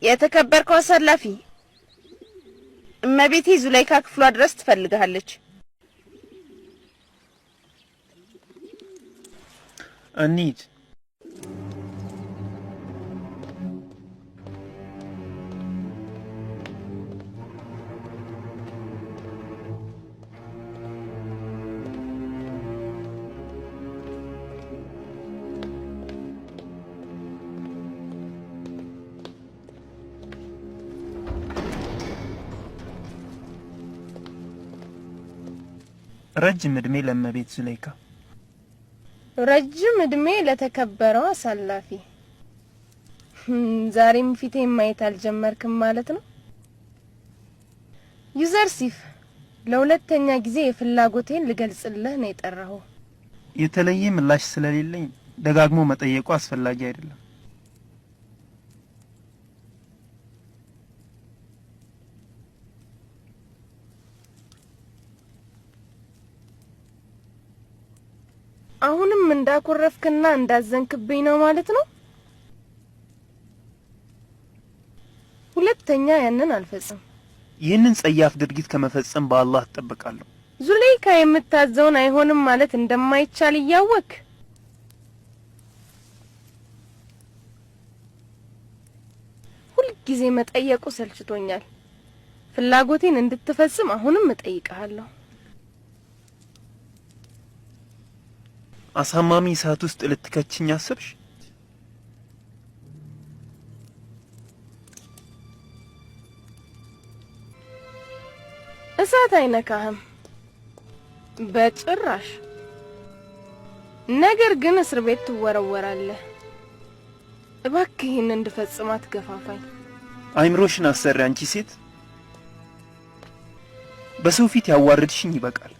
የተከበርከው አሳላፊ እመቤቴ ዙላይካ ክፍሏ ድረስ ትፈልጋለች። እንሂድ። ረጅም እድሜ ለእመቤት ዙላይካ። ረጅም እድሜ ለተከበረው አሳላፊ። ዛሬም ፊቴን ማየት አልጀመርክም ማለት ነው? ዩዘርሲፍ ለሁለተኛ ጊዜ የፍላጎቴን ልገልጽልህ ነው የጠራኸው። የተለየ ምላሽ ስለሌለኝ ደጋግሞ መጠየቁ አስፈላጊ አይደለም። አሁንም እንዳኮረፍክና እንዳዘንክብኝ ነው ማለት ነው? ሁለተኛ ያንን አልፈጽም። ይህንን ጸያፍ ድርጊት ከመፈጸም በአላህ እጠብቃለሁ። ዙላይካ የምታዘውን አይሆንም ማለት እንደማይቻል እያወቅ ሁልጊዜ መጠየቁ ሰልችቶኛል። ፍላጎቴን እንድትፈጽም አሁንም እጠይቅሃለሁ። አሳማሚ እሳት ውስጥ ልትከችኝ አሰብሽ? እሳት አይነካህም በጭራሽ። ነገር ግን እስር ቤት ትወረወራለህ። እባክህ ይህን እንድፈጽም አትገፋፋኝ። አይምሮሽን አሰሪ አንቺ ሴት። በሰው ፊት ያዋርድሽኝ ይበቃል።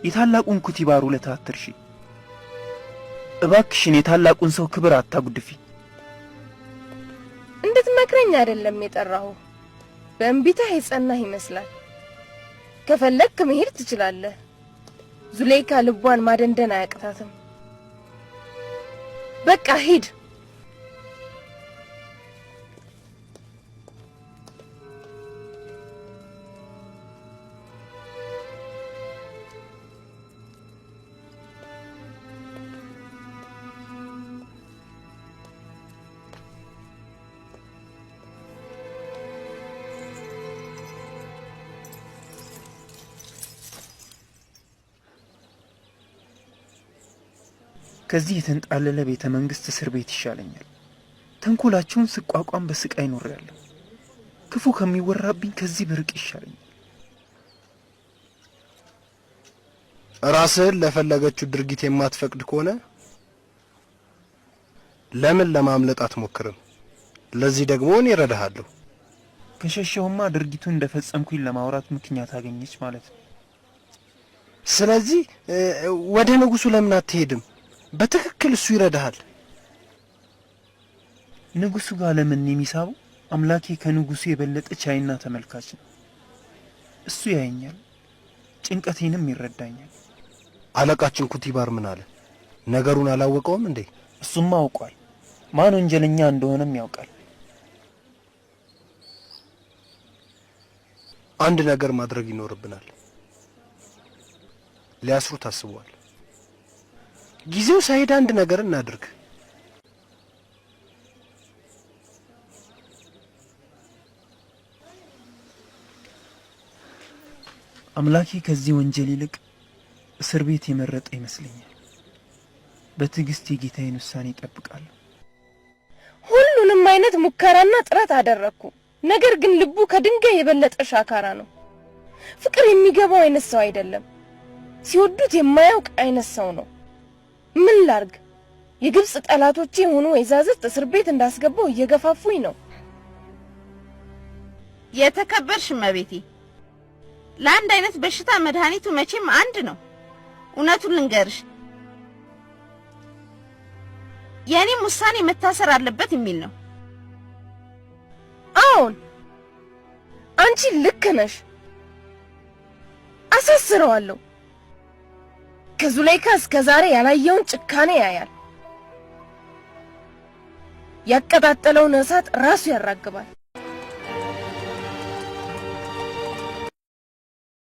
የታላቁን ኩቲባር ውለታ አትርሺ። እባክሽን የታላቁን ሰው ክብር አታጉድፊ። እንድትመክረኝ አይደለም የጠራሁ። በእንቢታህ የጸናህ ይመስላል። ከፈለክ መሄድ ትችላለህ። ዙላይካ ልቧን ማደንደን አያቅታትም። በቃ ሂድ። ከዚህ የተንጣለለ ቤተ መንግስት እስር ቤት ይሻለኛል። ተንኮላቸውን ስቋቋም በስቃይ ኖሬያለሁ። ክፉ ከሚወራብኝ ከዚህ ብርቅ ይሻለኛል። ራስህን ለፈለገችው ድርጊት የማትፈቅድ ከሆነ ለምን ለማምለጥ አትሞክርም? ለዚህ ደግሞ እኔ እረዳሃለሁ። ከሸሸሁማ ድርጊቱን እንደፈጸምኩኝ ለማውራት ምክንያት አገኘች ማለት ነው። ስለዚህ ወደ ንጉሱ ለምን አትሄድም? በትክክል እሱ ይረዳሃል። ንጉሱ ጋር ለምን የሚሳበው? አምላኬ ከንጉሱ የበለጠ ቻይና ተመልካች ነው። እሱ ያየኛል፣ ጭንቀቴንም ይረዳኛል። አለቃችን ኩቲባር ምን አለ? ነገሩን አላወቀውም እንዴ? እሱማ አውቋል። ማን ወንጀለኛ እንደሆነም ያውቃል። አንድ ነገር ማድረግ ይኖርብናል። ሊያስሩ ታስቧል። ጊዜው ሳይሄድ አንድ ነገር እናድርግ። አምላኬ ከዚህ ወንጀል ይልቅ እስር ቤት የመረጠ ይመስለኛል። በትዕግስት የጌታዬን ውሳኔ እጠብቃለሁ። ሁሉንም አይነት ሙከራና ጥረት አደረኩ። ነገር ግን ልቡ ከድንጋይ የበለጠ ሻካራ ነው። ፍቅር የሚገባው አይነት ሰው አይደለም። ሲወዱት የማያውቅ አይነት ሰው ነው። ምን ላርግ? የግብጽ ጠላቶቼ የሆኑ ወይዛዝርት እስር ቤት እንዳስገባው እየገፋፉኝ ነው። የተከበርሽ እመቤቴ፣ ለአንድ አይነት በሽታ መድኃኒቱ መቼም አንድ ነው። እውነቱን ልንገርሽ፣ የኔም ውሳኔ መታሰር አለበት የሚል ነው። አዎን፣ አንቺ ልክ ነሽ። አሳስረዋለሁ። ከዙላይካ እስከ ዛሬ ያላየውን ጭካኔ ያያል። ያቀጣጠለውን እሳት ራሱ ያራግባል።